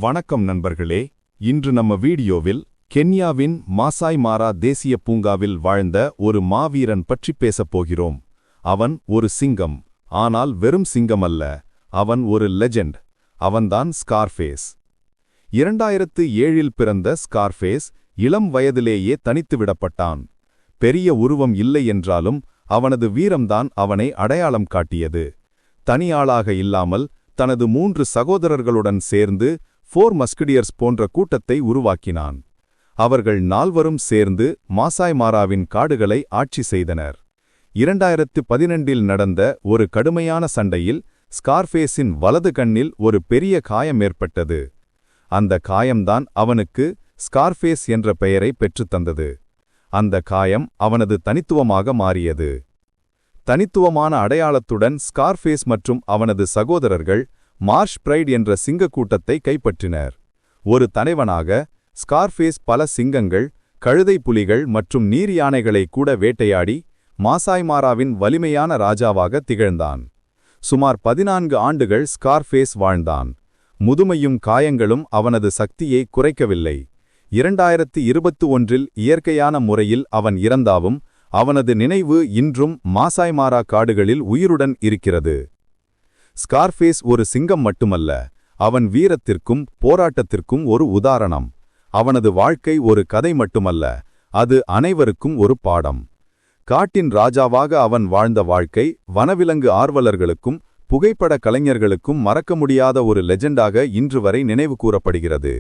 வணக்கம் நண்பர்களே. இன்று நம்ம வீடியோவில் கென்யாவின் மாசாய் மாரா தேசிய பூங்காவில் வாழ்ந்த ஒரு மாவீரன் பற்றி பேசப் போகிறோம். அவன் ஒரு சிங்கம், ஆனால் வெறும் சிங்கம் அல்ல, அவன் ஒரு லெஜெண்ட். அவன்தான் ஸ்கார்ஃபேஸ். 2007 பிறந்த ஸ்கார்ஃபேஸ் இளம் வயதிலேயே தனித்து விடப்பட்டான். பெரிய உருவம் இல்லை என்றாலும் அவனது வீரம்தான் அவனை அடையாளம் காட்டியது. தனியாளாக இல்லாமல் தனது 3 சகோதரர்களுடன் சேர்ந்து 4 மஸ்கடியர்ஸ் போன்ற கூட்டத்தை உருவாக்கினான். அவர்கள் 4வரும் சேர்ந்து மாசாய் மாராவின் காடுகளை ஆட்சி செய்தனர். 2012 நடந்த ஒரு கடுமையான சண்டையில் ஸ்கார்ஃபேஸின் வலது கண்ணில் ஒரு பெரிய காயம் ஏற்பட்டது. அந்த காயம்தான் அவனுக்கு ஸ்கார்ஃபேஸ் என்ற பெயரை பெற்றுத்தந்தது. அந்த காயம் அவனது தனித்துவமாக மாறியது. தனித்துவமான அடையாளத்துடன் ஸ்கார்ஃபேஸ் மற்றும் அவனது சகோதரர்கள் மார்ஷ் பிரைட் என்ற சிங்க கூட்டத்தை கைப்பற்றினர். ஒரு தலைவனாக ஸ்கார்ஃபேஸ் பல சிங்கங்கள், கழுதை புலிகள் மற்றும் நீர் யானைகளை கூட வேட்டையாடி மாசாய் மாராவின் வலிமையான ராஜாவாக திகழ்ந்தான். சுமார் 14 ஆண்டுகள் ஸ்கார்ஃபேஸ் வாழ்ந்தான். முதுமையும் காயங்களும் அவனது சக்தியை குறைக்கவில்லை. 2021 இயற்கையான முறையில் அவன் இறந்தாவும் அவனது நினைவு இன்றும் மாசாய் மாரா காடுகளில் உயிருடன் இருக்கிறது. ஸ்கார்ஃபேஸ் ஒரு சிங்கம் மட்டுமல்ல, அவன் வீரத்திற்கும் போராட்டத்திற்கும் ஒரு உதாரணம். அவனது வாழ்க்கை ஒரு கதை மட்டுமல்ல, அது அனைவருக்கும் ஒரு பாடம். காட்டின் ராஜாவாக அவன் வாழ்ந்த வாழ்க்கை வனவிலங்கு ஆர்வலர்களுக்கும் புகைப்பட கலைஞர்களுக்கும் மறக்க முடியாத ஒரு லெஜெண்டாக இன்று வரை நினைவு கூறப்படுகிறது.